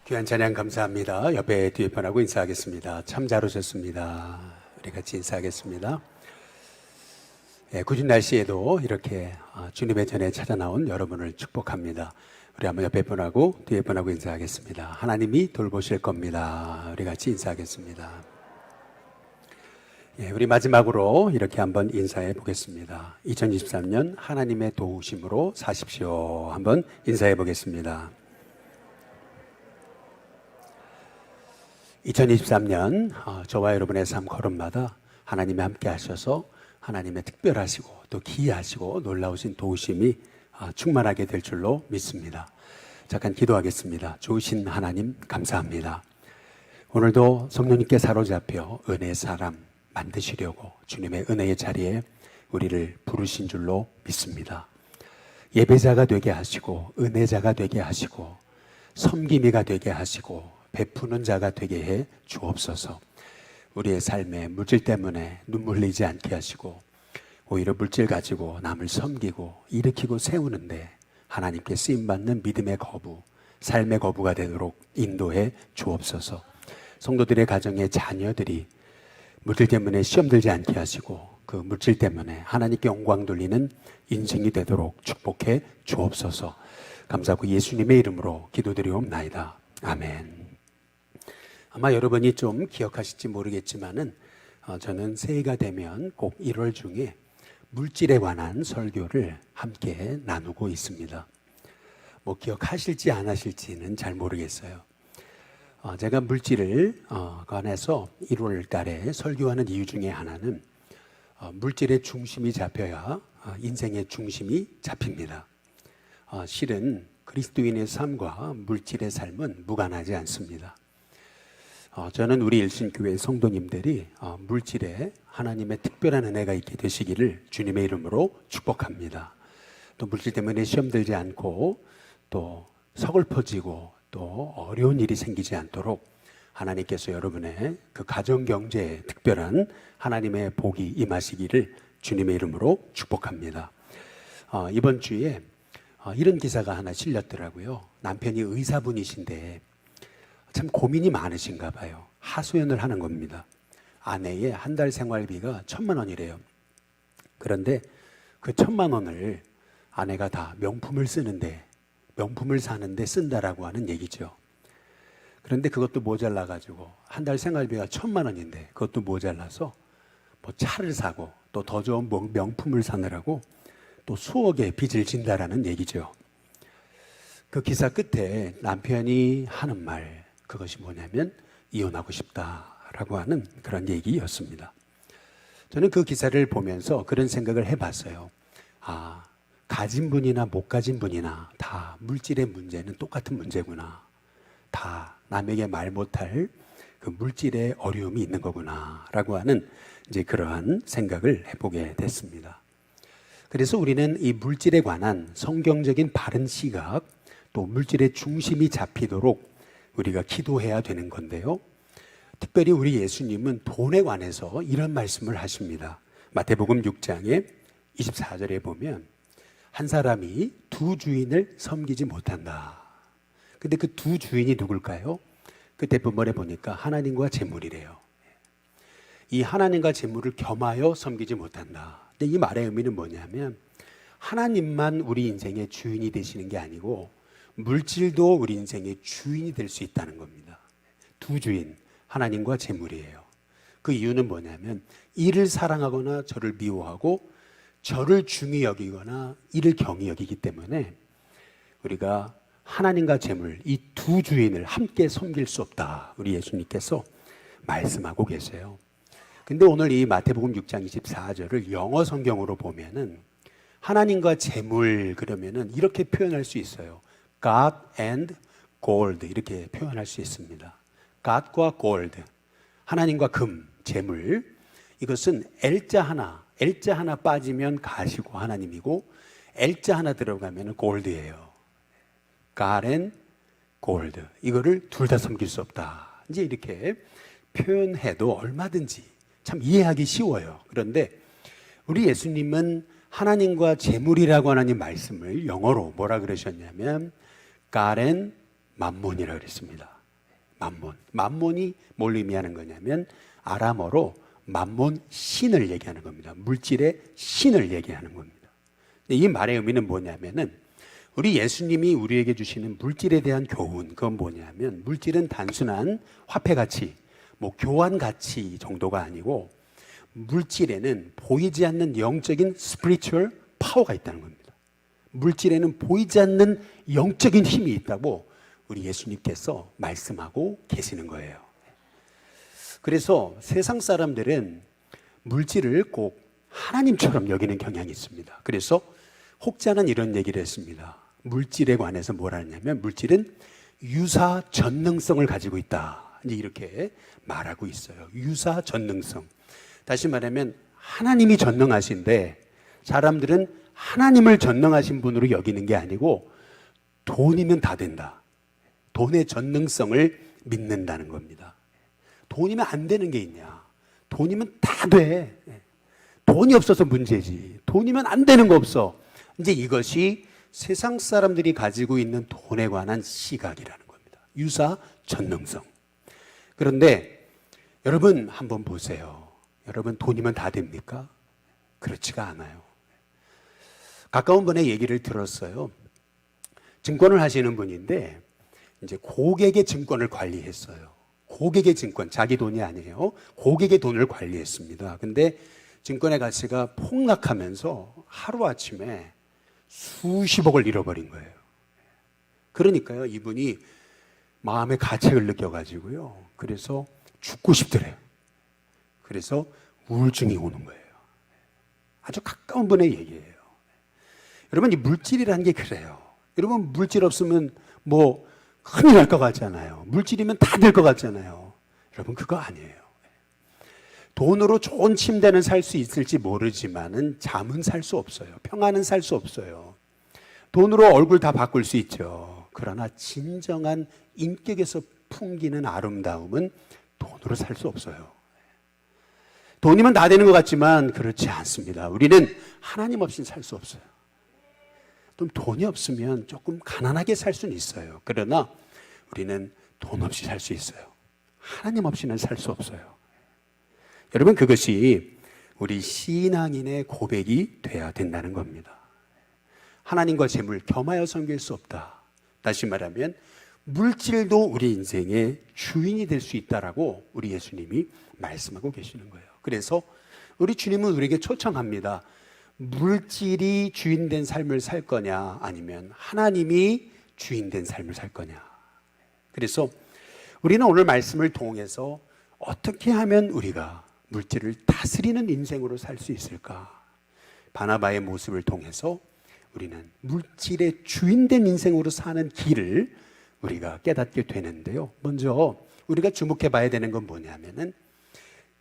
귀한 찬양 감사합니다. 옆에 뒤에 분하고 인사하겠습니다. 참 잘 오셨습니다. 우리 같이 인사하겠습니다. 굿은 날씨에도 이렇게 주님의 전에 찾아 나온 여러분을 축복합니다. 우리 한번 옆에 분하고 뒤에 분하고 인사하겠습니다. 하나님이 돌보실 겁니다. 우리 같이 인사하겠습니다. 우리 마지막으로 이렇게 한번 인사해 보겠습니다. 2023년 하나님의 도우심으로 사십시오. 한번 인사해 보겠습니다. 2023년 저와 여러분의 삶 걸음마다 하나님이 함께 하셔서 하나님의 특별하시고 또 기이하시고 놀라우신 도우심이 충만하게 될 줄로 믿습니다. 잠깐 기도하겠습니다. 좋으신 하나님 감사합니다. 오늘도 성령님께 사로잡혀 은혜의 사람 만드시려고 주님의 은혜의 자리에 우리를 부르신 줄로 믿습니다. 예배자가 되게 하시고 은혜자가 되게 하시고 섬김이가 되게 하시고 베푸는 자가 되게 해 주옵소서. 우리의 삶에 물질 때문에 눈물 흘리지 않게 하시고 오히려 물질 가지고 남을 섬기고 일으키고 세우는데 하나님께 쓰임받는 믿음의 거부, 삶의 거부가 되도록 인도해 주옵소서. 성도들의 가정의 자녀들이 물질 때문에 시험 들지 않게 하시고 그 물질 때문에 하나님께 영광 돌리는 인생이 되도록 축복해 주옵소서. 감사하고 예수님의 이름으로 기도드리옵나이다. 아멘. 아마 여러분이 좀 기억하실지 모르겠지만은 저는 새해가 되면 꼭 1월 중에 물질에 관한 설교를 함께 나누고 있습니다. 뭐 기억하실지 안 하실지는 잘 모르겠어요. 제가 물질을 관해서 1월 달에 설교하는 이유 중에 하나는 물질의 중심이 잡혀야 인생의 중심이 잡힙니다. 실은 그리스도인의 삶과 물질의 삶은 무관하지 않습니다. 저는 우리 일신교회 성도님들이 물질에 하나님의 특별한 은혜가 있게 되시기를 주님의 이름으로 축복합니다. 또 물질 때문에 시험 들지 않고 또 서글퍼지고 또 어려운 일이 생기지 않도록 하나님께서 여러분의 그 가정 경제에 특별한 하나님의 복이 임하시기를 주님의 이름으로 축복합니다. 이번 주에 이런 기사가 하나 실렸더라고요. 남편이 의사분이신데 참 고민이 많으신가 봐요. 하소연을 하는 겁니다. 아내의 한 달 생활비가 1,000만 원이래요. 그런데 그 1,000만 원을 아내가 다 명품을 쓰는데, 명품을 사는데 쓴다라고 하는 얘기죠. 그런데 그것도 모자라가지고 한 달 생활비가 1,000만 원인데 그것도 모자라서 뭐 차를 사고 또 더 좋은 명품을 사느라고 또 수억의 빚을 진다라는 얘기죠. 그 기사 끝에 남편이 하는 말, 그것이 뭐냐면 이혼하고 싶다라고 하는 그런 얘기였습니다. 저는 그 기사를 보면서 그런 생각을 해봤어요. 가진 분이나 못 가진 분이나 다 물질의 문제는 똑같은 문제구나. 다 남에게 말 못할 그 물질의 어려움이 있는 거구나라고 하는 이제 그러한 생각을 해보게 됐습니다. 그래서 우리는 이 물질에 관한 성경적인 바른 시각, 또 물질의 중심이 잡히도록 우리가 기도해야 되는 건데요. 특별히 우리 예수님은 돈에 관해서 이런 말씀을 하십니다. 마태복음 6장에 24절에 보면 한 사람이 두 주인을 섬기지 못한다. 근데 그 두 주인이 누굴까요? 그때 본문에 보니까 하나님과 재물이래요. 이 하나님과 재물을 겸하여 섬기지 못한다. 근데 이 말의 의미는 뭐냐면 하나님만 우리 인생의 주인이 되시는 게 아니고 물질도 우리 인생의 주인이 될 수 있다는 겁니다. 두 주인, 하나님과 재물이에요. 그 이유는 뭐냐면 이를 사랑하거나 저를 미워하고 저를 중히 여기거나 이를 경히 여기기 때문에 우리가 하나님과 재물, 이 두 주인을 함께 섬길 수 없다. 우리 예수님께서 말씀하고 계세요. 근데 오늘 이 마태복음 6장 24절을 영어 성경으로 보면은 하나님과 재물 그러면은 이렇게 표현할 수 있어요. God and gold 이렇게 표현할 수 있습니다. God과 gold, 하나님과 금, 재물. 이것은 L자 하나 빠지면 가시고 하나님이고 L자 하나 들어가면 gold예요. God and gold. 이거를 둘 다 섬길 수 없다. 이제 이렇게 표현해도 얼마든지 참 이해하기 쉬워요. 그런데 우리 예수님은 하나님과 재물이라고 하는 이 말씀을 영어로 뭐라 그러셨냐면 God and 맘몬이라고 그랬습니다. 맘몬. 맘몬이 뭘 의미하는 거냐면 아람어로 맘몬, 신을 얘기하는 겁니다. 물질의 신을 얘기하는 겁니다. 근데 이 말의 의미는 뭐냐면은 우리 예수님이 우리에게 주시는 물질에 대한 교훈, 그건 뭐냐면 물질은 단순한 화폐 가치, 뭐 교환 가치 정도가 아니고 물질에는 보이지 않는 영적인 스피리추얼 파워가 있다는 겁니다. 물질에는 보이지 않는 영적인 힘이 있다고 우리 예수님께서 말씀하고 계시는 거예요. 그래서 세상 사람들은 물질을 꼭 하나님처럼 여기는 경향이 있습니다. 그래서 혹자는 이런 얘기를 했습니다. 물질에 관해서 뭐라 하냐면 물질은 유사 전능성을 가지고 있다. 이제 이렇게 말하고 있어요. 유사 전능성. 다시 말하면 하나님이 전능하신데 사람들은 하나님을 전능하신 분으로 여기는 게 아니고 돈이면 다 된다. 돈의 전능성을 믿는다는 겁니다. 돈이면 안 되는 게 있냐? 돈이면 다 돼. 돈이 없어서 문제지. 돈이면 안 되는 거 없어. 이제 이것이 세상 사람들이 가지고 있는 돈에 관한 시각이라는 겁니다. 유사 전능성. 그런데 여러분 한번 보세요. 여러분 돈이면 다 됩니까? 그렇지가 않아요. 가까운 분의 얘기를 들었어요. 증권을 하시는 분인데 이제 고객의 증권을 관리했어요. 고객의 증권, 자기 돈이 아니에요. 고객의 돈을 관리했습니다. 근데 증권의 가치가 폭락하면서 하루아침에 수십억을 잃어버린 거예요. 그러니까요, 이분이 마음의 가책을 느껴가지고요. 그래서 죽고 싶더래요. 그래서 우울증이 오는 거예요. 아주 가까운 분의 얘기예요. 여러분, 이 물질이라는 게 그래요. 여러분, 물질 없으면 뭐 큰일 날 것 같잖아요. 물질이면 다 될 것 같잖아요. 여러분, 그거 아니에요. 돈으로 좋은 침대는 살 수 있을지 모르지만은 잠은 살 수 없어요. 평안은 살 수 없어요. 돈으로 얼굴 다 바꿀 수 있죠. 그러나 진정한 인격에서 풍기는 아름다움은 돈으로 살 수 없어요. 돈이면 다 되는 것 같지만 그렇지 않습니다. 우리는 하나님 없이는 살 수 없어요. 좀 돈이 없으면 조금 가난하게 살 수는 있어요. 그러나 우리는 돈 없이 살 수 있어요. 하나님 없이는 살 수 없어요. 여러분, 그것이 우리 신앙인의 고백이 돼야 된다는 겁니다. 하나님과 재물 겸하여 섬길 수 없다. 다시 말하면 물질도 우리 인생의 주인이 될 수 있다라고 우리 예수님이 말씀하고 계시는 거예요. 그래서 우리 주님은 우리에게 초청합니다. 물질이 주인된 삶을 살 거냐, 아니면 하나님이 주인된 삶을 살 거냐. 그래서 우리는 오늘 말씀을 통해서 어떻게 하면 우리가 물질을 다스리는 인생으로 살 수 있을까? 바나바의 모습을 통해서 우리는 물질의 주인된 인생으로 사는 길을 우리가 깨닫게 되는데요. 먼저 우리가 주목해 봐야 되는 건 뭐냐면은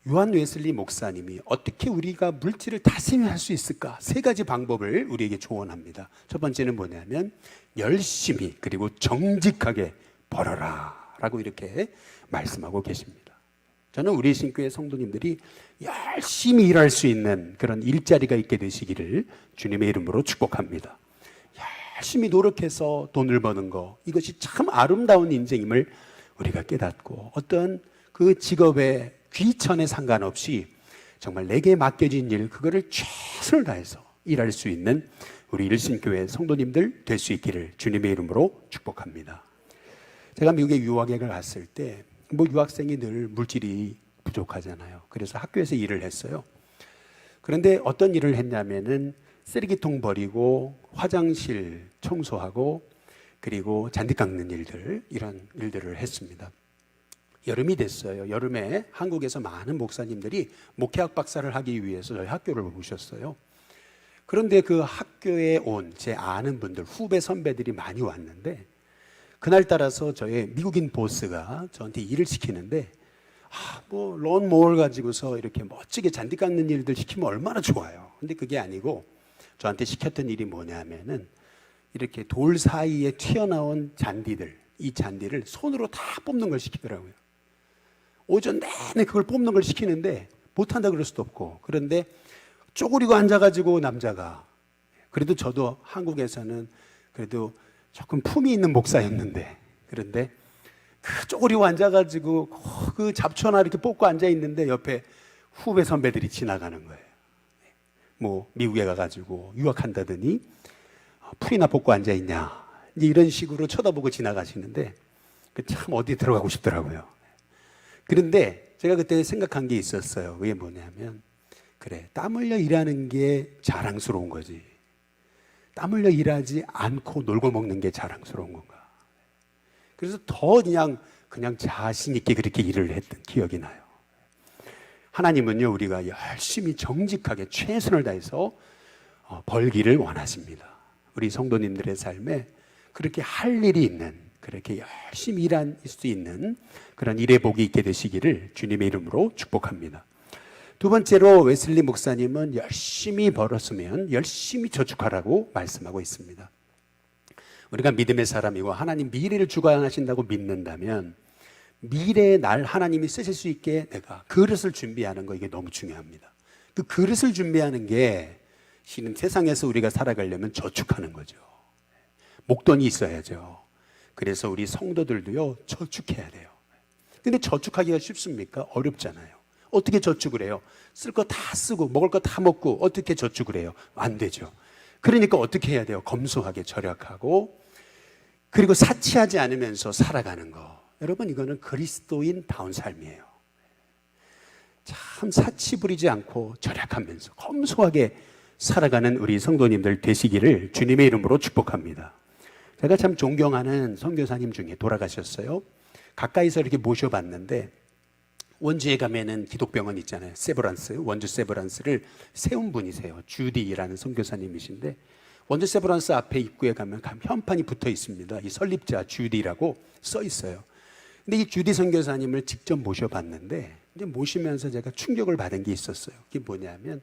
요한 웨슬리 목사님이 어떻게 우리가 물질을 다스리며 할 수 있을까? 세 가지 방법을 우리에게 조언합니다. 첫 번째는 뭐냐면 열심히 그리고 정직하게 벌어라 라고 이렇게 말씀하고 계십니다. 저는 우리 신교회 성도님들이 열심히 일할 수 있는 그런 일자리가 있게 되시기를 주님의 이름으로 축복합니다. 열심히 노력해서 돈을 버는 거, 이것이 참 아름다운 인생임을 우리가 깨닫고 어떤 그 직업의 귀천에 상관없이 정말 내게 맡겨진 일, 그거를 최선을 다해서 일할 수 있는 우리 일신교회 성도님들 될 수 있기를 주님의 이름으로 축복합니다. 제가 미국에 유학에 갔을 때 뭐 유학생이 늘 물질이 부족하잖아요. 그래서 학교에서 일을 했어요. 그런데 어떤 일을 했냐면은 쓰레기통 버리고 화장실 청소하고 그리고 잔디 깎는 일들, 이런 일들을 했습니다. 여름이 됐어요. 여름에 한국에서 많은 목사님들이 목회학 박사를 하기 위해서 저희 학교를 오셨어요. 그런데 그 학교에 온 제 아는 분들, 후배 선배들이 많이 왔는데 그날따라서 저의 미국인 보스가 저한테 일을 시키는데 뭐 론모어를 가지고서 이렇게 멋지게 잔디 깎는 일들 시키면 얼마나 좋아요. 근데 그게 아니고 저한테 시켰던 일이 뭐냐면은 이렇게 돌 사이에 튀어나온 잔디들, 이 잔디를 손으로 다 뽑는 걸 시키더라고요. 오전 내내 그걸 뽑는 걸 시키는데 못한다 그럴 수도 없고, 그런데 쪼그리고 앉아가지고 남자가, 그래도 저도 한국에서는 그래도 조금 품이 있는 목사였는데 그런데 그 쪼그리고 앉아가지고 그 잡초 하나 이렇게 뽑고 앉아있는데 옆에 후배 선배들이 지나가는 거예요. 뭐 미국에 가가지고 유학한다더니 풀이나 뽑고 앉아있냐, 이제 이런 식으로 쳐다보고 지나가시는데 참 어디 들어가고 싶더라고요. 그런데 제가 그때 생각한 게 있었어요. 그게 뭐냐면, 그래, 땀 흘려 일하는 게 자랑스러운 거지, 땀 흘려 일하지 않고 놀고 먹는 게 자랑스러운 건가. 그래서 더 그냥 자신 있게 그렇게 일을 했던 기억이 나요. 하나님은요, 우리가 열심히 정직하게 최선을 다해서 벌기를 원하십니다. 우리 성도님들의 삶에 그렇게 할 일이 있는, 그렇게 열심히 일할 수 있는 그런 일의 복이 있게 되시기를 주님의 이름으로 축복합니다. 두 번째로 웨슬리 목사님은 열심히 벌었으면 열심히 저축하라고 말씀하고 있습니다. 우리가 믿음의 사람이고 하나님 미래를 주관하신다고 믿는다면 미래의 날 하나님이 쓰실 수 있게 내가 그릇을 준비하는 거, 이게 너무 중요합니다. 그 그릇을 준비하는 게 실은 세상에서 우리가 살아가려면 저축하는 거죠. 목돈이 있어야죠. 그래서 우리 성도들도요, 저축해야 돼요. 근데 저축하기가 쉽습니까? 어렵잖아요. 어떻게 저축을 해요? 쓸 거 다 쓰고 먹을 거 다 먹고 어떻게 저축을 해요? 안 되죠. 그러니까 어떻게 해야 돼요? 검소하게 절약하고, 그리고 사치하지 않으면서 살아가는 거. 여러분, 이거는 그리스도인다운 삶이에요. 참 사치 부리지 않고 절약하면서 검소하게 살아가는 우리 성도님들 되시기를 주님의 이름으로 축복합니다. 제가 참 존경하는 선교사님 중에 돌아가셨어요. 가까이서 이렇게 모셔봤는데, 원주에 가면은 기독병원 있잖아요. 세브란스, 원주 세브란스를 세운 분이세요. 주디라는 선교사님이신데, 원주 세브란스 앞에 입구에 가면 현판이 붙어 있습니다. 이 설립자 주디라고 써 있어요. 근데 이 주디 선교사님을 직접 모셔봤는데, 이제 모시면서 제가 충격을 받은 게 있었어요. 그게 뭐냐면,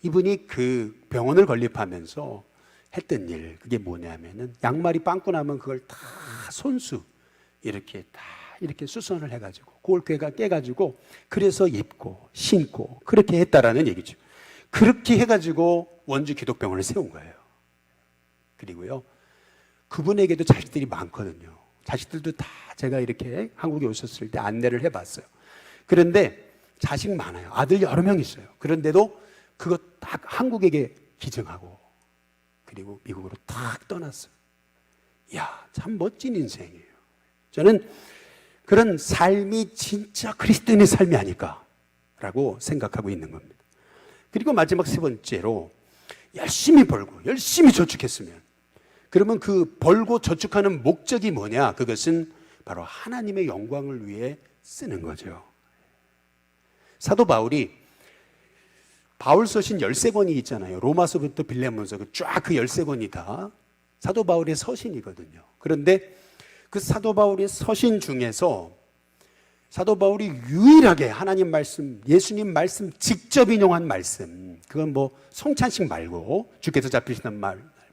이분이 그 병원을 건립하면서 했던 일, 그게 뭐냐면은 양말이 빵꾸 나면 그걸 다 손수 이렇게 다 이렇게 수선을 해가지고 그걸 깨가지고 그래서 입고 신고 그렇게 했다라는 얘기죠. 그렇게 해가지고 원주 기독병원을 세운 거예요. 그리고요, 그분에게도 자식들이 많거든요. 자식들도 다 제가 이렇게 한국에 오셨을 때 안내를 해봤어요. 그런데 자식 많아요. 아들 여러 명 있어요. 그런데도 그거 딱 한국에게 기증하고 그리고 미국으로 탁 떠났어요. 이야, 참 멋진 인생이에요. 저는 그런 삶이 진짜 그리스도인의 삶이 아닐까라고 생각하고 있는 겁니다. 그리고 마지막 세 번째로, 열심히 벌고 열심히 저축했으면, 그러면 그 벌고 저축하는 목적이 뭐냐? 그것은 바로 하나님의 영광을 위해 쓰는 거죠. 사도 바울이 바울서신 13권이 있잖아요. 로마서부터 빌레몬서 쫙 그 13권이 다 사도 바울의 서신이거든요. 그런데 그 사도 바울의 서신 중에서 사도 바울이 유일하게 하나님 말씀, 예수님 말씀 직접 인용한 말씀, 그건 뭐 성찬식 말고 주께서 잡히시는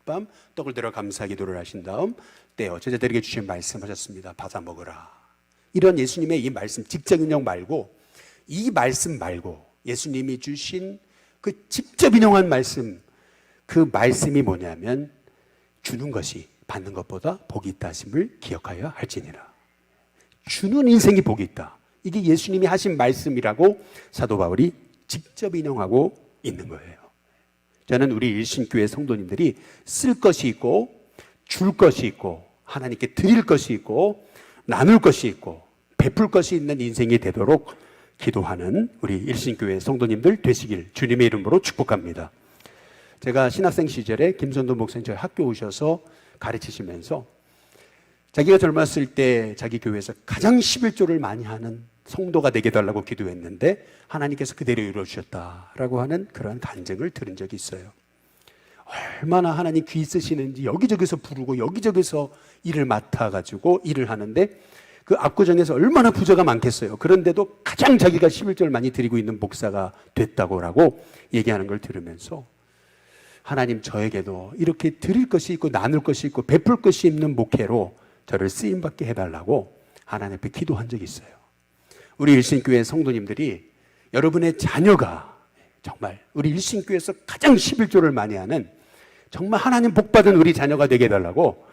밤 떡을 들어 감사 기도를 하신 다음 떼어 제자들에게 주신 말씀하셨습니다. 받아 먹으라. 이런 예수님의 이 말씀 직접 인용 말고, 이 말씀 말고 예수님이 주신 그 직접 인용한 말씀, 그 말씀이 뭐냐면 주는 것이 받는 것보다 복이 있다 하심을 기억하여 할지니라. 주는 인생이 복이 있다. 이게 예수님이 하신 말씀이라고 사도 바울이 직접 인용하고 있는 거예요. 저는 우리 일신교회 성도님들이 쓸 것이 있고 줄 것이 있고 하나님께 드릴 것이 있고 나눌 것이 있고 베풀 것이 있는 인생이 되도록 기도하는 우리 일신교회 성도님들 되시길 주님의 이름으로 축복합니다. 제가 신학생 시절에 김선도 목사님 저희 학교 오셔서 가르치시면서 자기가 젊었을 때 자기 교회에서 가장 11조를 많이 하는 성도가 되게 달라고 기도했는데 하나님께서 그대로 이루어주셨다라고 하는 그런 간증을 들은 적이 있어요. 얼마나 하나님 귀 쓰시는지 여기저기서 부르고 여기저기서 일을 맡아가지고 일을 하는데 그 압구정에서 얼마나 부자가 많겠어요. 그런데도 가장 자기가 11조를 많이 드리고 있는 목사가 됐다고 얘기하는 걸 들으면서 하나님 저에게도 이렇게 드릴 것이 있고 나눌 것이 있고 베풀 것이 있는 목회로 저를 쓰임받게 해달라고 하나님 앞에 기도한 적이 있어요. 우리 일신교회 성도님들이 여러분의 자녀가 정말 우리 일신교회에서 가장 11조를 많이 하는 정말 하나님 복받은 우리 자녀가 되게 해달라고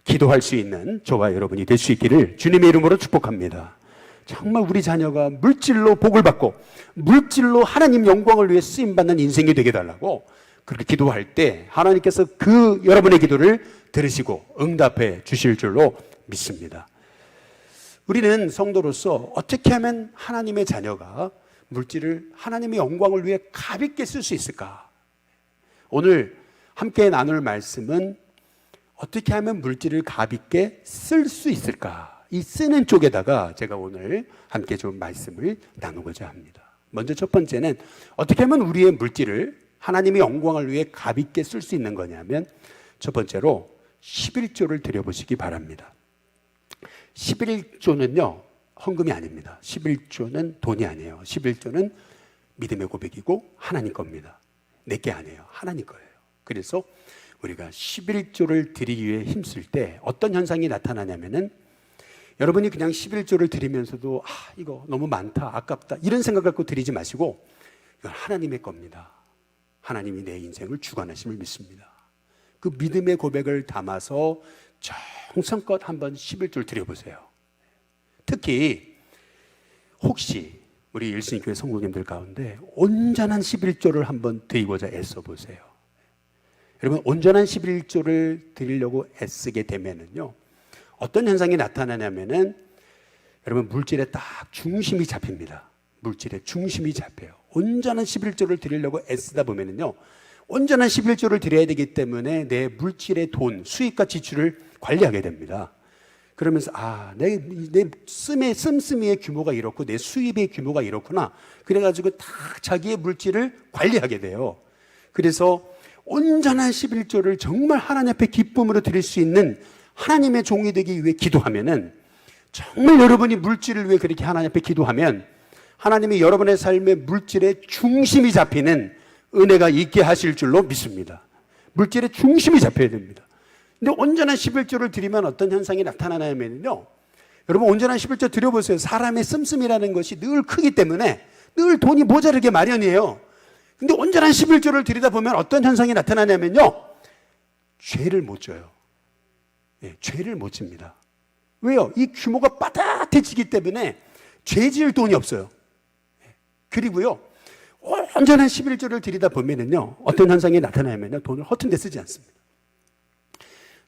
기도할 수 있는 저와 여러분이 될 수 있기를 주님의 이름으로 축복합니다. 정말 우리 자녀가 물질로 복을 받고 물질로 하나님 영광을 위해 쓰임받는 인생이 되게 달라고 그렇게 기도할 때 하나님께서 그 여러분의 기도를 들으시고 응답해 주실 줄로 믿습니다. 우리는 성도로서 어떻게 하면 하나님의 자녀가 물질을 하나님의 영광을 위해 가볍게 쓸 수 있을까? 오늘 함께 나눌 말씀은 어떻게 하면 물질을 가볍게 쓸 수 있을까? 이 쓰는 쪽에다가 제가 오늘 함께 좀 말씀을 나누고자 합니다. 먼저 첫 번째는 어떻게 하면 우리의 물질을 하나님의 영광을 위해 가볍게 쓸 수 있는 거냐면 첫 번째로 11조를 드려보시기 바랍니다. 11조는요 헌금이 아닙니다. 11조는 돈이 아니에요. 11조는 믿음의 고백이고 하나님 겁니다. 내게 아니에요. 하나님 거예요. 그래서 우리가 11조를 드리기 위해 힘쓸 때 어떤 현상이 나타나냐면은 여러분이 그냥 11조를 드리면서도 이거 너무 많다, 아깝다 이런 생각 갖고 드리지 마시고 이건 하나님의 겁니다. 하나님이 내 인생을 주관하심을 믿습니다. 그 믿음의 고백을 담아서 정성껏 한번 11조를 드려보세요. 특히 혹시 우리 일신교회 성도님들 가운데 온전한 11조를 한번 드리고자 애써보세요. 여러분 온전한 11조를 드리려고 애쓰게 되면은요 어떤 현상이 나타나냐면은 여러분 물질에 딱 중심이 잡힙니다. 물질에 중심이 잡혀요. 온전한 11조를 드리려고 애쓰다 보면은요 온전한 11조를 드려야 되기 때문에 내 물질의 돈, 수입과 지출을 관리하게 됩니다. 그러면서 내 씀씀이의 규모가 이렇고 내 수입의 규모가 이렇구나. 그래가지고 다 자기의 물질을 관리하게 돼요. 그래서 온전한 11조를 정말 하나님 앞에 기쁨으로 드릴 수 있는 하나님의 종이 되기 위해 기도하면은 정말 여러분이 물질을 위해 그렇게 하나님 앞에 기도하면 하나님이 여러분의 삶의 물질의 중심이 잡히는 은혜가 있게 하실 줄로 믿습니다. 물질의 중심이 잡혀야 됩니다. 근데 온전한 11조를 드리면 어떤 현상이 나타나냐면요 여러분 온전한 11조 드려보세요. 사람의 씀씀이라는 것이 늘 크기 때문에 늘 돈이 모자르게 마련이에요. 근데 온전한 11조를 드리다 보면 어떤 현상이 나타나냐면요 죄를 못 져요. 죄를 못 집니다. 왜요? 이 규모가 빠듯해지기 때문에 죄 지을 돈이 없어요. 그리고요 온전한 11조를 드리다 보면은요 어떤 현상이 나타나냐면요 돈을 허튼 데 쓰지 않습니다.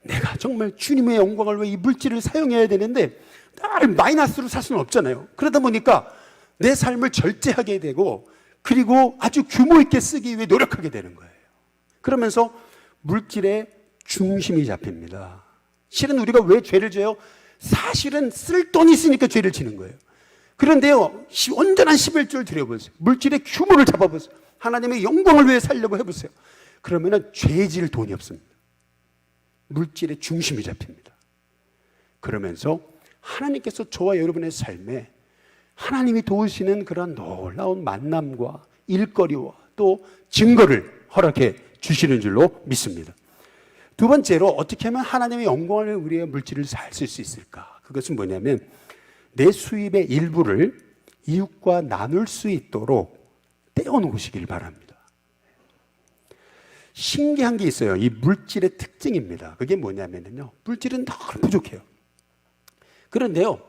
내가 정말 주님의 영광을 위해 이 물질을 사용해야 되는데 늘 마이너스로 살 수는 없잖아요. 그러다 보니까 내 삶을 절제하게 되고 그리고 아주 규모 있게 쓰기 위해 노력하게 되는 거예요. 그러면서 물질의 중심이 잡힙니다. 실은 우리가 왜 죄를 져요? 사실은 쓸 돈이 있으니까 죄를 지는 거예요. 그런데요 온전한 11조를 드려보세요. 물질의 규모를 잡아보세요. 하나님의 영광을 위해 살려고 해보세요. 그러면 죄 질 돈이 없습니다. 물질의 중심이 잡힙니다. 그러면서 하나님께서 저와 여러분의 삶에 하나님이 도우시는 그런 놀라운 만남과 일거리와 또 증거를 허락해 주시는 줄로 믿습니다. 두 번째로 어떻게 하면 하나님의 영광을 위해 우리의 물질을 잘 쓸 수 있을까? 그것은 뭐냐면 내 수입의 일부를 이웃과 나눌 수 있도록 떼어놓으시길 바랍니다. 신기한 게 있어요. 이 물질의 특징입니다. 그게 뭐냐면요 물질은 늘 부족해요. 그런데요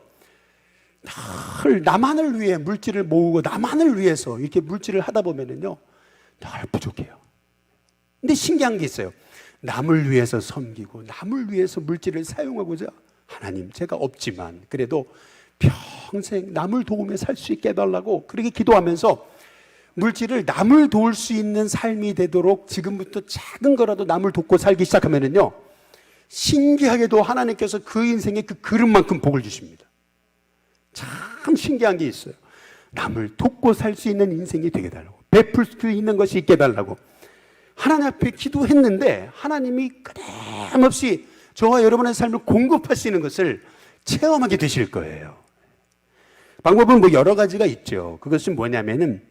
늘 나만을 위해 물질을 모으고 나만을 위해서 이렇게 물질을 하다 보면은요 늘 부족해요. 근데 신기한 게 있어요. 남을 위해서 섬기고 남을 위해서 물질을 사용하고자 하나님 제가 없지만 그래도 평생 남을 도우며 살 수 있게 해달라고 그렇게 기도하면서 물질을 남을 도울 수 있는 삶이 되도록 지금부터 작은 거라도 남을 돕고 살기 시작하면은요 신기하게도 하나님께서 그 인생에 그 그릇만큼 복을 주십니다. 참 신기한 게 있어요. 남을 돕고 살 수 있는 인생이 되게 달라고 베풀 수 있는 것이 있게 달라고 하나님 앞에 기도했는데 하나님이 끊임없이 저와 여러분의 삶을 공급하시는 것을 체험하게 되실 거예요. 방법은 여러 가지가 있죠. 그것은 뭐냐면은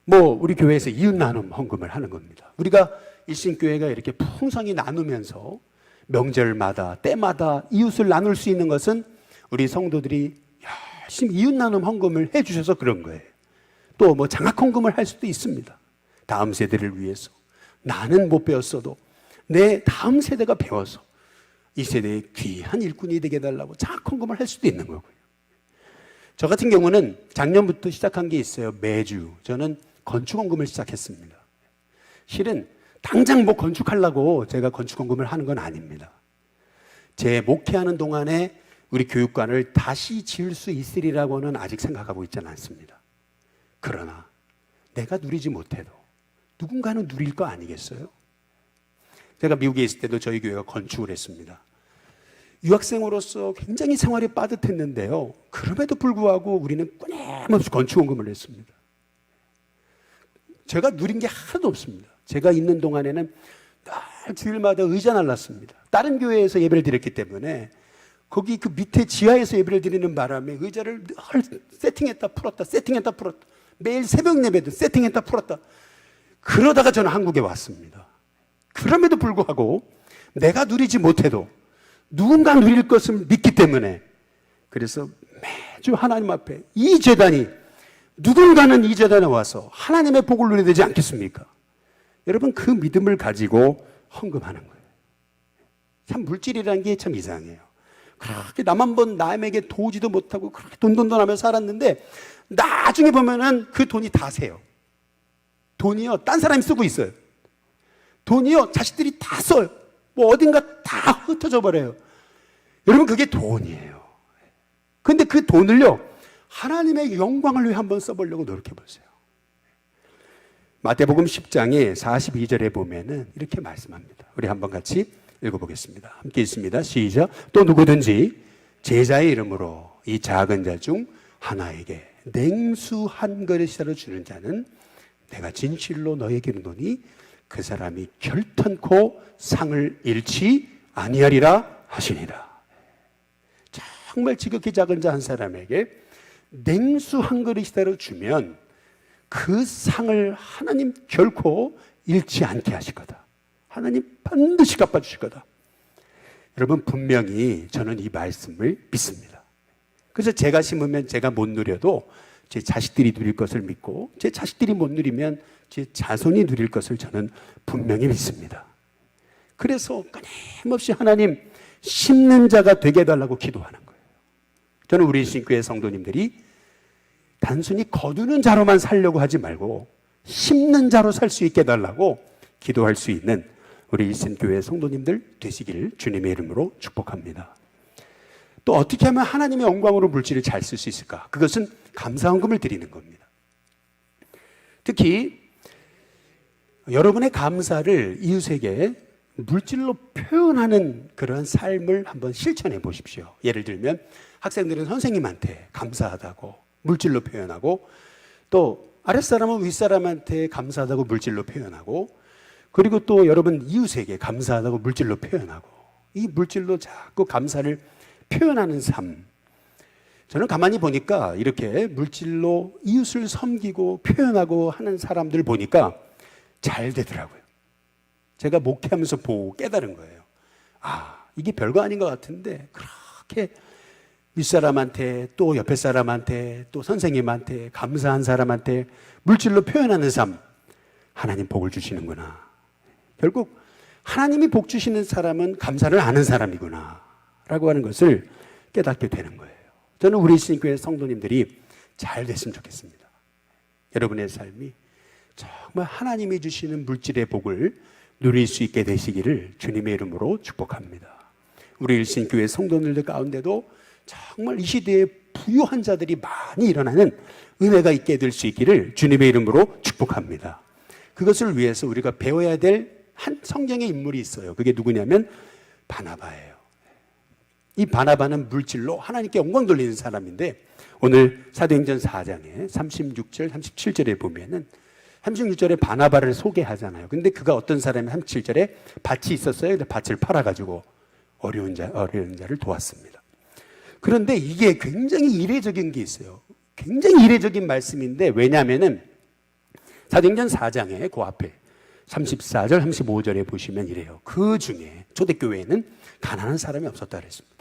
우리 교회에서 이웃 나눔 헌금을 하는 겁니다. 우리가 일신교회가 이렇게 풍성히 나누면서 명절마다 때마다 이웃을 나눌 수 있는 것은 우리 성도들이 열심히 이웃 나눔 헌금을 해주셔서 그런 거예요. 또 장학 헌금을 할 수도 있습니다. 다음 세대를 위해서 나는 못 배웠어도 내 다음 세대가 배워서 이 세대의 귀한 일꾼이 되게 해달라고 자꾸 헌금을 할 수도 있는 거고요. 저 같은 경우는 작년부터 시작한 게 있어요. 매주 저는 건축헌금을 시작했습니다. 실은 당장 뭐 건축하려고 제가 건축헌금을 하는 건 아닙니다. 제 목회하는 동안에 우리 교육관을 다시 지을 수 있으리라고는 아직 생각하고 있지는 않습니다. 그러나 내가 누리지 못해도 누군가는 누릴 거 아니겠어요? 제가 미국에 있을 때도 저희 교회가 건축을 했습니다. 유학생으로서 굉장히 생활이 빠듯했는데요. 그럼에도 불구하고 우리는 끊임없이 건축헌금을 했습니다. 제가 누린 게 하나도 없습니다. 제가 있는 동안에는 늘 주일마다 의자 날랐습니다. 다른 교회에서 예배를 드렸기 때문에 거기 그 밑에 지하에서 예배를 드리는 바람에 의자를 늘 세팅했다 풀었다 세팅했다 풀었다, 매일 새벽 예배도 세팅했다 풀었다. 그러다가 저는 한국에 왔습니다. 그럼에도 불구하고 내가 누리지 못해도 누군가 누릴 것을 믿기 때문에, 그래서 매주 하나님 앞에 이 제단이, 누군가는 이 제단에 와서 하나님의 복을 누려야 되지 않겠습니까? 여러분, 그 믿음을 가지고 헌금하는 거예요. 참 물질이라는 게 참 이상해요. 그렇게 남에게 도우지도 못하고 그렇게 돈돈돈하며 살았는데 나중에 보면은 그 돈이 다 새요. 돈이요, 딴 사람이 쓰고 있어요. 돈이요, 자식들이 다 써요. 뭐 어딘가 다 흩어져 버려요. 여러분, 그게 돈이에요. 근데 그 돈을요, 하나님의 영광을 위해 한번 써보려고 노력해 보세요. 마태복음 10장에 42절에 보면은 이렇게 말씀합니다. 우리 한번 같이 읽어보겠습니다. 함께 있습니다. 시작. 또 누구든지 제자의 이름으로 이 작은 자 중 하나에게 냉수 한 그릇이라도 주는 자는 내가 진실로 너에게 이르노니 그 사람이 결탄코 상을 잃지 아니하리라 하시니라. 정말 지극히 작은 자 한 사람에게 냉수 한 그릇이라도 주면 그 상을 하나님 결코 잃지 않게 하실 거다. 하나님 반드시 갚아주실 거다. 여러분, 분명히 저는 이 말씀을 믿습니다. 그래서 제가 심으면 제가 못 누려도 제 자식들이 누릴 것을 믿고, 제 자식들이 못 누리면 제 자손이 누릴 것을 저는 분명히 믿습니다. 그래서 끊임없이 하나님 심는 자가 되게 해달라고 기도하는 거예요. 저는 우리 신교회 성도님들이 단순히 거두는 자로만 살려고 하지 말고 심는 자로 살 수 있게 해달라고 기도할 수 있는 우리 일신교회 성도님들 되시기를 주님의 이름으로 축복합니다. 또 어떻게 하면 하나님의 영광으로 물질을 잘 쓸 수 있을까? 그것은 감사헌금을 드리는 겁니다. 특히 여러분의 감사를 이웃에게 물질로 표현하는 그런 삶을 한번 실천해 보십시오. 예를 들면 학생들은 선생님한테 감사하다고 물질로 표현하고, 또 아랫사람은 윗사람한테 감사하다고 물질로 표현하고, 그리고 또 여러분 이웃에게 감사하다고 물질로 표현하고, 이 물질로 자꾸 감사를 표현하는 삶, 저는 가만히 보니까 이렇게 물질로 이웃을 섬기고 표현하고 하는 사람들 보니까 잘 되더라고요. 제가 목회하면서 보고 깨달은 거예요. 아, 이게 별거 아닌 것 같은데 그렇게 윗사람한테, 또 옆에 사람한테, 또 선생님한테, 감사한 사람한테 물질로 표현하는 삶, 하나님 복을 주시는구나. 결국 하나님이 복 주시는 사람은 감사를 아는 사람이구나 라고 하는 것을 깨닫게 되는 거예요. 저는 우리 신교회 성도님들이 잘 됐으면 좋겠습니다. 여러분의 삶이 정말 하나님이 주시는 물질의 복을 누릴 수 있게 되시기를 주님의 이름으로 축복합니다. 우리 일신교회 성도님들 가운데도 정말 이 시대에 부유한 자들이 많이 일어나는 은혜가 있게 될 수 있기를 주님의 이름으로 축복합니다. 그것을 위해서 우리가 배워야 될 한 성경의 인물이 있어요. 그게 누구냐면 바나바예요. 이 바나바는 물질로 하나님께 영광 돌리는 사람인데, 오늘 사도행전 4장에 36절, 37절에 보면은 36절에 바나바를 소개하잖아요. 근데 그가 어떤 사람이 37절에 밭이 있었어요. 근데 밭을 팔아가지고 어려운 자를 도왔습니다. 그런데 이게 굉장히 이례적인 게 있어요. 굉장히 이례적인 말씀인데, 왜냐하면은 사도행전 4장에 그 앞에 34절, 35절에 보시면 이래요. 그 중에 초대교회에는 가난한 사람이 없었다 그랬습니다.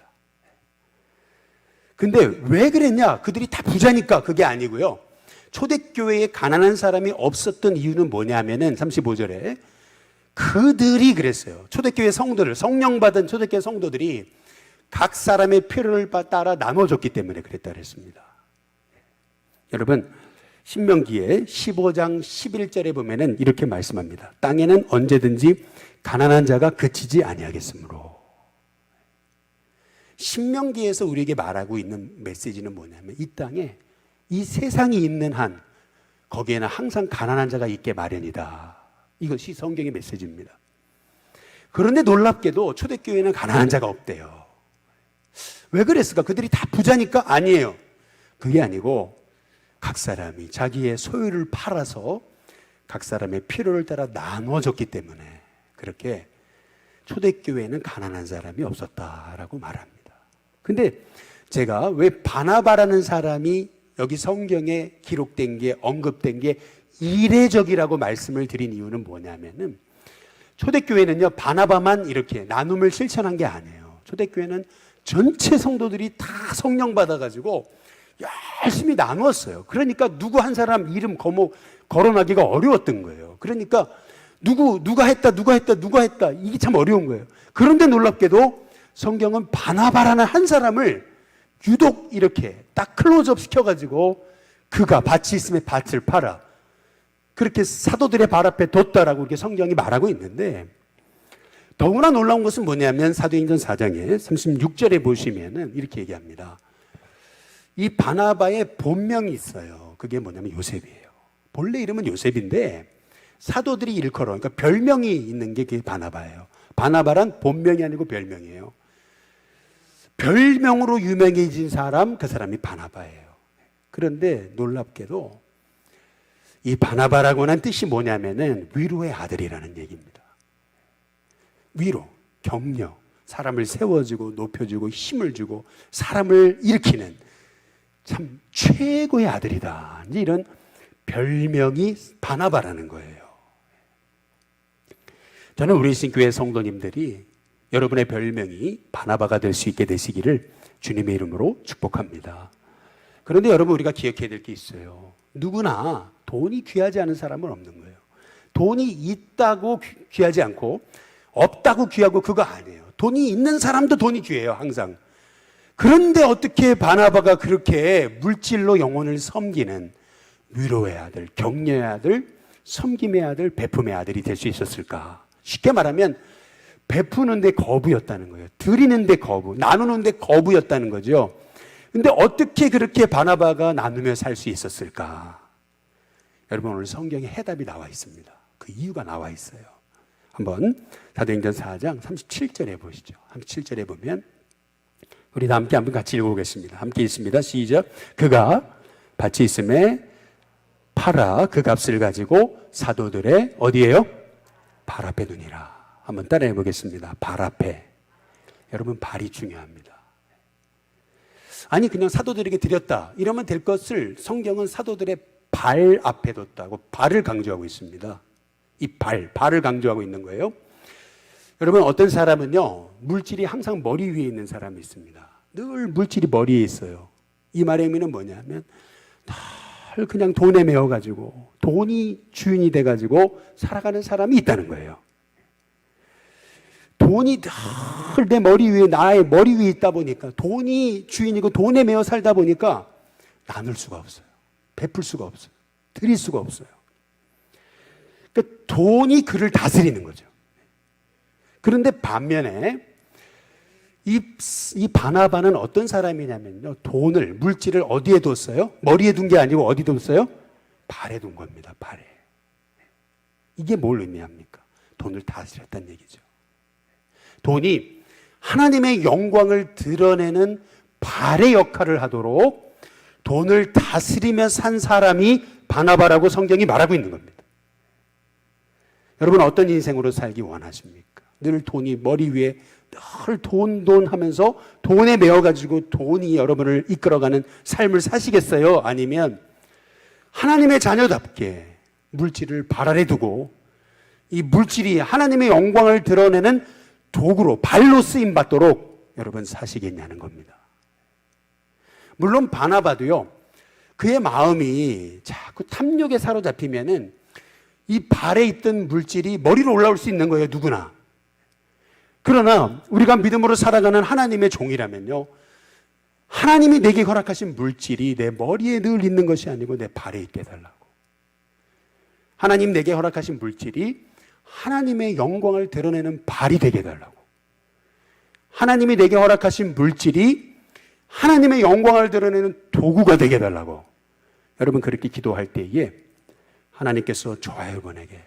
근데 왜 그랬냐? 그들이 다 부자니까 그게 아니고요. 초대교회에 가난한 사람이 없었던 이유는 뭐냐면은 35절에 그들이 그랬어요. 초대교회 성도들, 성령 받은 초대교회 성도들이 각 사람의 필요를 따라 나눠줬기 때문에 그랬다 그랬습니다. 여러분, 신명기에 15장 11절에 보면은 이렇게 말씀합니다. 땅에는 언제든지 가난한 자가 그치지 아니하겠으므로. 신명기에서 우리에게 말하고 있는 메시지는 뭐냐면 이 땅에 이 세상이 있는 한 거기에는 항상 가난한 자가 있게 마련이다. 이것이 성경의 메시지입니다. 그런데 놀랍게도 초대교회는 가난한 자가 없대요. 왜 그랬을까? 그들이 다 부자니까? 아니에요. 그게 아니고 각 사람이 자기의 소유를 팔아서 각 사람의 필요를 따라 나눠줬기 때문에 그렇게 초대교회에는 가난한 사람이 없었다라고 말합니다. 근데 제가 왜 바나바라는 사람이 여기 성경에 기록된 게 언급된 게 이례적이라고 말씀을 드린 이유는 뭐냐면은 초대교회는요 바나바만 이렇게 나눔을 실천한 게 아니에요. 초대교회는 전체 성도들이 다 성령 받아가지고 열심히 나누었어요. 그러니까 누구 한 사람 이름 거론하기가 어려웠던 거예요. 그러니까 누가 했다 이게 참 어려운 거예요. 그런데 놀랍게도 성경은 바나바라는 한 사람을 유독 이렇게 딱 클로즈업 시켜가지고 그가 밭이 있으면 밭을 팔아 그렇게 사도들의 발 앞에 뒀다라고 이렇게 성경이 말하고 있는데 더구나 놀라운 것은 뭐냐면 사도행전 4장에 36절에 보시면은 이렇게 얘기합니다. 이 바나바의 본명이 있어요. 그게 뭐냐면 요셉이에요. 본래 이름은 요셉인데 사도들이 일컬어 그러니까 별명이 있는 게 그게 바나바예요. 바나바란 본명이 아니고 별명이에요. 별명으로 유명해진 사람 그 사람이 바나바예요. 그런데 놀랍게도 이 바나바라고 하는 뜻이 뭐냐면은 위로의 아들이라는 얘기입니다. 위로, 격려, 사람을 세워주고 높여주고 힘을 주고 사람을 일으키는 참 최고의 아들이다. 이제 이런 별명이 바나바라는 거예요. 저는 우리 신교회 성도님들이 여러분의 별명이 바나바가 될 수 있게 되시기를 주님의 이름으로 축복합니다. 그런데 여러분 우리가 기억해야 될 게 있어요. 누구나 돈이 귀하지 않은 사람은 없는 거예요. 돈이 있다고 귀하지 않고 없다고 귀하고 그거 아니에요. 돈이 있는 사람도 돈이 귀해요, 항상. 그런데 어떻게 바나바가 그렇게 물질로 영혼을 섬기는 위로의 아들, 격려의 아들, 섬김의 아들, 베품의 아들이 될 수 있었을까? 쉽게 말하면 베푸는데 거부였다는 거예요. 드리는데 거부, 나누는데 거부였다는 거죠. 근데 어떻게 그렇게 바나바가 나누며 살 수 있었을까? 여러분 오늘 성경에 해답이 나와 있습니다. 그 이유가 나와 있어요. 한번 사도행전 4장 37절에 보시죠. 37절에 보면 우리 다 함께 한번 같이 읽어보겠습니다. 함께 읽습니다. 시작. 그가 밭이 있음에 팔아 그 값을 가지고 사도들의 어디에요? 발 앞에 두니라. 한번 따라해 보겠습니다. 발 앞에. 여러분 발이 중요합니다. 아니 그냥 사도들에게 드렸다 이러면 될 것을 성경은 사도들의 발 앞에 뒀다고 발을 강조하고 있습니다. 이 발을 강조하고 있는 거예요. 여러분 어떤 사람은요 물질이 항상 머리 위에 있는 사람이 있습니다. 늘 물질이 머리에 있어요. 이 말의 의미는 뭐냐면 늘 그냥 돈에 매여가지고 돈이 주인이 돼가지고 살아가는 사람이 있다는 거예요. 돈이 늘 내 머리 위에 나의 머리 위에 있다 보니까 돈이 주인이고 돈에 매여 살다 보니까 나눌 수가 없어요. 베풀 수가 없어요. 드릴 수가 없어요. 그러니까 돈이 그를 다스리는 거죠. 그런데 반면에 이 바나바는 어떤 사람이냐면요. 돈을, 물질을 어디에 뒀어요? 머리에 둔 게 아니고 어디 뒀어요? 발에 둔 겁니다. 발에. 이게 뭘 의미합니까? 돈을 다스렸다는 얘기죠. 돈이 하나님의 영광을 드러내는 발의 역할을 하도록 돈을 다스리며 산 사람이 바나바라고 성경이 말하고 있는 겁니다. 여러분 어떤 인생으로 살기 원하십니까? 늘 돈이 머리 위에 늘 돈 하면서 돈에 매여가지고 돈이 여러분을 이끌어가는 삶을 사시겠어요? 아니면 하나님의 자녀답게 물질을 발 아래 두고 이 물질이 하나님의 영광을 드러내는 도구로 발로 쓰임 받도록 여러분 사시겠냐는 겁니다. 물론 바나바도요. 그의 마음이 자꾸 탐욕에 사로잡히면은 이 발에 있던 물질이 머리로 올라올 수 있는 거예요, 누구나. 그러나 우리가 믿음으로 살아가는 하나님의 종이라면요, 하나님이 내게 허락하신 물질이 내 머리에 늘 있는 것이 아니고 내 발에 있게 해달라고. 하나님 내게 허락하신 물질이 하나님의 영광을 드러내는 발이 되게 해달라고. 하나님이 내게 허락하신 물질이 하나님의 영광을 드러내는 도구가 되게 해달라고. 여러분, 그렇게 기도할 때에 하나님께서 저와 여러분에게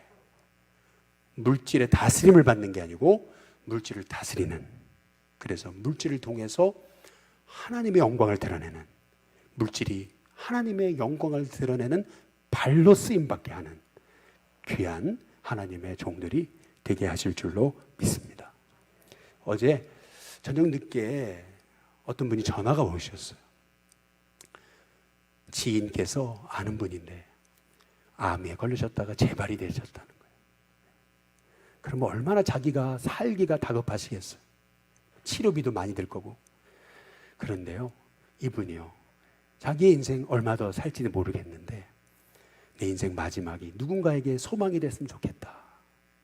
물질의 다스림을 받는 게 아니고 물질을 다스리는, 그래서 물질을 통해서 하나님의 영광을 드러내는, 물질이 하나님의 영광을 드러내는 발로 쓰임받게 하는 귀한 하나님의 종들이 되게 하실 줄로 믿습니다. 어제 저녁 늦게 어떤 분이 전화가 오셨어요. 지인께서 아는 분인데 암에 걸리셨다가 재발이 되셨다는 거예요. 그러면 얼마나 자기가 살기가 다급하시겠어요. 치료비도 많이 들 거고. 그런데요, 이분이요, 자기의 인생 얼마 더 살지는 모르겠는데 내 인생 마지막이 누군가에게 소망이 됐으면 좋겠다.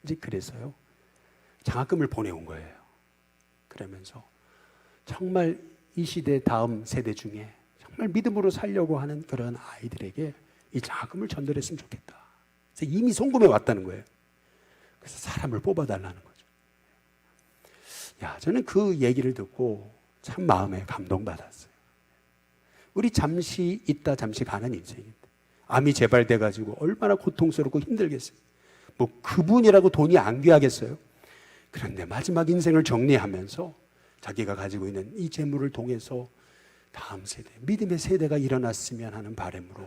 이제 그래서요, 장학금을 보내온 거예요. 그러면서 정말 이 시대 다음 세대 중에 정말 믿음으로 살려고 하는 그런 아이들에게 이 장학금을 전달했으면 좋겠다. 그래서 이미 송금해 왔다는 거예요. 그래서 사람을 뽑아달라는 거죠. 야, 저는 그 얘기를 듣고 참 마음에 감동받았어요. 우리 잠시 있다 잠시 가는 인생인데 암이 재발돼가지고 얼마나 고통스럽고 힘들겠어요. 뭐 그분이라고 돈이 안 귀하겠어요. 그런데 마지막 인생을 정리하면서 자기가 가지고 있는 이 재물을 통해서 다음 세대, 믿음의 세대가 일어났으면 하는 바람으로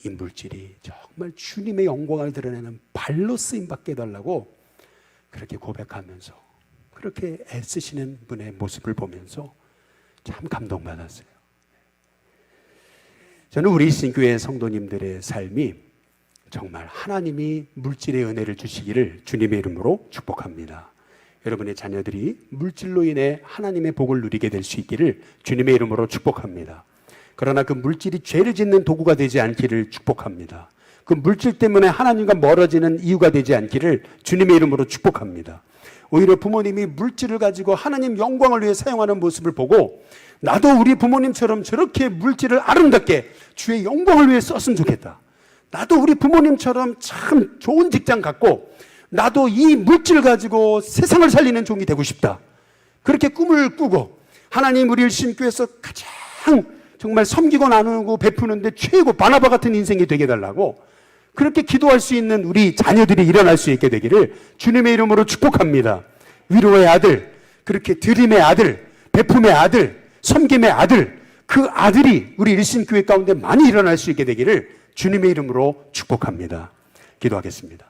이 물질이 정말 주님의 영광을 드러내는 발로 쓰임받게 해달라고 그렇게 고백하면서 그렇게 애쓰시는 분의 모습을 보면서 참 감동받았어요. 저는 우리 신교회 성도님들의 삶이 정말 하나님이 물질의 은혜를 주시기를 주님의 이름으로 축복합니다. 여러분의 자녀들이 물질로 인해 하나님의 복을 누리게 될 수 있기를 주님의 이름으로 축복합니다. 그러나 그 물질이 죄를 짓는 도구가 되지 않기를 축복합니다. 그 물질 때문에 하나님과 멀어지는 이유가 되지 않기를 주님의 이름으로 축복합니다. 오히려 부모님이 물질을 가지고 하나님 영광을 위해 사용하는 모습을 보고 나도 우리 부모님처럼 저렇게 물질을 아름답게 주의 영광을 위해 썼으면 좋겠다. 나도 우리 부모님처럼 참 좋은 직장 갖고 나도 이 물질을 가지고 세상을 살리는 종이 되고 싶다. 그렇게 꿈을 꾸고 하나님 우리 일신교회에서 가장 정말 섬기고 나누고 베푸는데 최고 바나바 같은 인생이 되게 해달라고 그렇게 기도할 수 있는 우리 자녀들이 일어날 수 있게 되기를 주님의 이름으로 축복합니다. 위로의 아들, 그렇게 드림의 아들, 베품의 아들, 섬김의 아들, 그 아들이 우리 일신교회 가운데 많이 일어날 수 있게 되기를 주님의 이름으로 축복합니다. 기도하겠습니다.